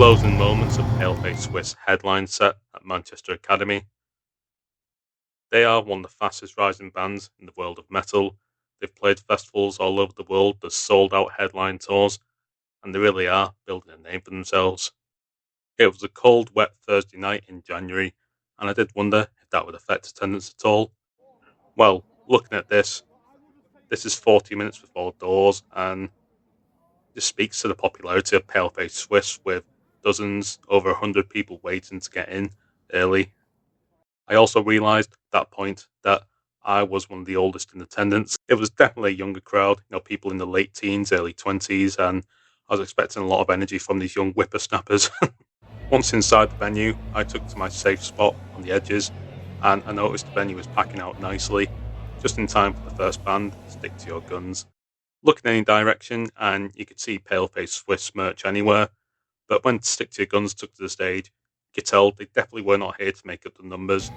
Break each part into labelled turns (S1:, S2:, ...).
S1: Closing moments of Paleface Swiss headline set at Manchester Academy. They are one of the fastest rising bands in the world of metal. They've played festivals all over the world, there's sold out headline tours, and they really are building a name for themselves. It was a cold, wet Thursday night in January, and I did wonder if that would affect attendance at all. Well, looking at this is 40 minutes before doors, and this speaks to the popularity of Paleface Swiss with dozens, over 100 people waiting to get in early. I also realised at that point that I was one of the oldest in attendance. It was definitely a younger crowd, people in the late teens, early 20s, and I was expecting a lot of energy from these young whippersnappers. Once inside the venue, I took to my safe spot on the edges, and I noticed the venue was packing out nicely, just in time for the first band, Stick to Your Guns. Look in any direction, and you could see Paleface Swiss merch anywhere, but when Stick to Your Guns took to the stage, you could tell they definitely were not here to make up the numbers.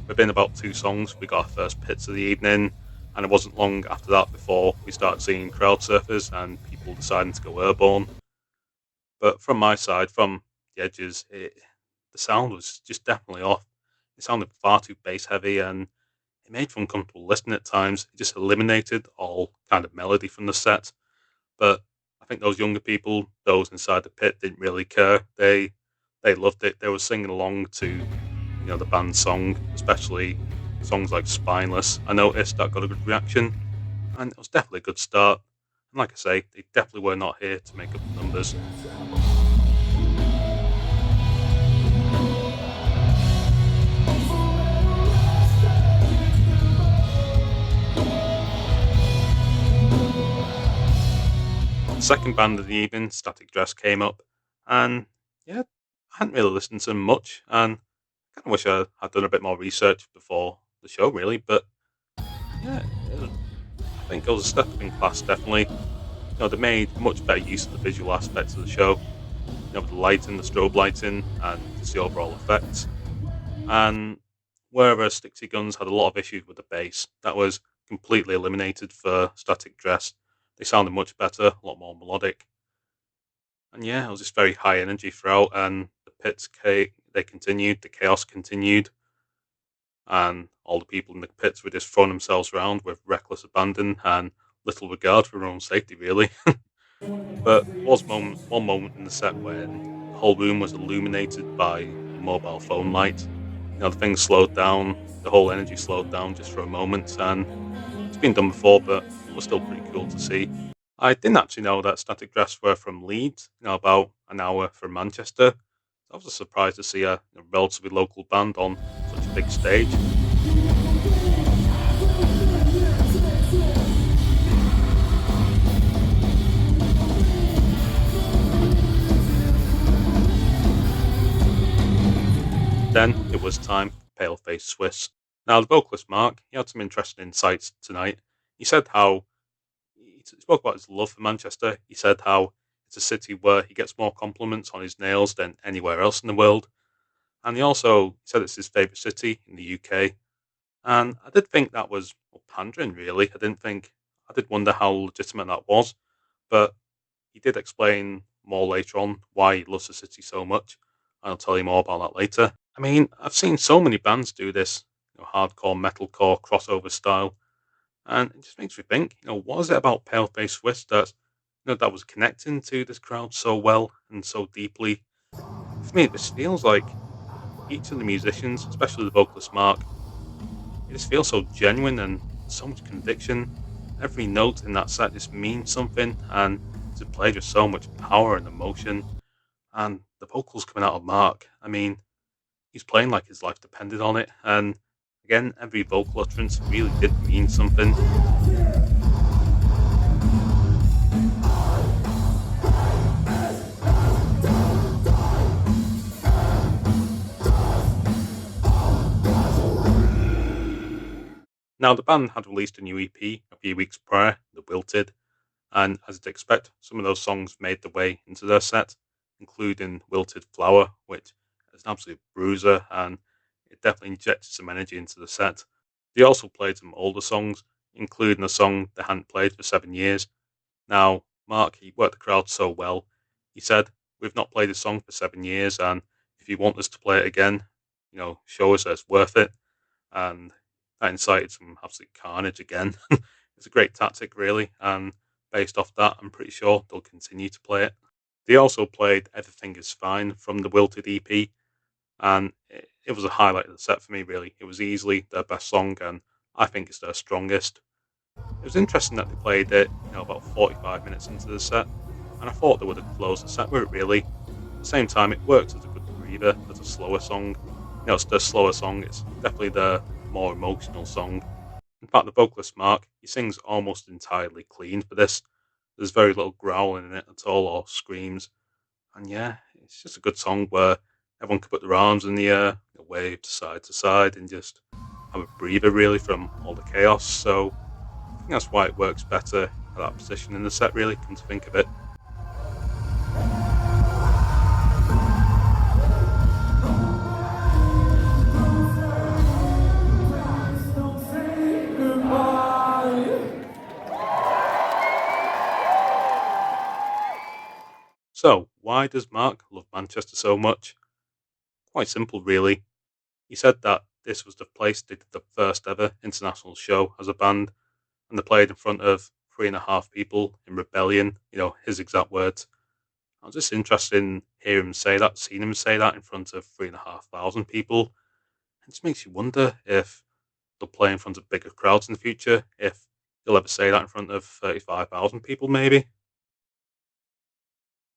S1: Within about two songs, we got our first pits of the evening, and it wasn't long after that before we started seeing crowd surfers and people deciding to go airborne. But from my side, from the edges, the sound was just definitely off. It sounded far too bass heavy, and it made for uncomfortable listening at times. It just eliminated all kind of melody from the set. But I think those younger people, those inside the pit, didn't really care. They loved it. They were singing along to the band's song, especially songs like Spineless. I noticed that got a good reaction, and it was definitely a good start. And like I say, they definitely were not here to make up the numbers. The second band of the evening, Static Dress, came up, and yeah, I hadn't really listened to them much, and kind of wish I had done a bit more research before the show, really. But yeah, I think it was a step up in class, definitely. They made much better use of the visual aspects of the show, with the lighting, the strobe lighting, and just the overall effects. And whereas Stick to Your Guns had a lot of issues with the bass, that was completely eliminated for Static Dress. They sounded much better, a lot more melodic. And yeah, it was just very high energy throughout, and the they continued, the chaos continued, and all the people in the pits were just throwing themselves around with reckless abandon and little regard for their own safety, really. But there was one moment in the set when the whole room was illuminated by a mobile phone light. The thing slowed down, the whole energy slowed down just for a moment, and it's been done before, but it was still pretty cool to see. I didn't actually know that Static Dress were from Leeds, about an hour from Manchester. I was surprised to see a relatively local band on such a big stage. Then it was time for Paleface Swiss. Now, the vocalist Mark, he had some interesting insights tonight. He said how he spoke about his love for Manchester. He said how it's a city where he gets more compliments on his nails than anywhere else in the world. And he also said it's his favourite city in the UK. And I did think that was pandering, really. I did wonder how legitimate that was. But he did explain more later on why he loves the city so much. I'll tell you more about that later. I mean, I've seen so many bands do this, hardcore, metalcore, crossover style. And it just makes me think, what is it about Paleface Swiss that was connecting to this crowd so well and so deeply? For me, this feels like each of the musicians, especially the vocalist Mark, it just feels so genuine and so much conviction. Every note in that set just means something, and it's played with so much power and emotion. And the vocals coming out of Mark, I mean, he's playing like his life depended on it. And again, every vocal utterance really did mean something. Now, the band had released a new EP a few weeks prior, the Wilted, and as you'd expect, some of those songs made their way into their set, including Wilted Flower, which is an absolute bruiser, and it definitely injected some energy into the set. They also played some older songs, including a song they hadn't played for 7 years. Now, Mark, he worked the crowd so well. He said We've not played this song for 7 years, and if you want us to play it again, show us that it's worth it." And that incited some absolute carnage again. It's a great tactic, really, and based off that, I'm pretty sure they'll continue to play it. They also played "Everything Is Fine" from the Wilted EP, and it was a highlight of the set for me. Really, it was easily their best song, and I think it's their strongest. It was interesting that they played it, about 45 minutes into the set, and I thought they would have closed the set with it. Really, at the same time, it works as a good breather, as a slower song. It's the slower song. It's definitely the more emotional song. In fact, the vocalist Mark, he sings almost entirely clean for this. There's very little growling in it at all or screams. And yeah, it's just a good song where everyone can put their arms in the air, wave to side, and just have a breather really from all the chaos. So I think that's why it works better at that position in the set, really, come to think of it. So, why does Mark love Manchester so much? Quite simple, really. He said that this was the place they did the first ever international show as a band, and they played in front of 3.5 people in rebellion, his exact words. I was just interested in hearing him say that, seeing him say that in front of 3,500 people. It just makes you wonder if they'll play in front of bigger crowds in the future, if he'll ever say that in front of 35,000 people, maybe.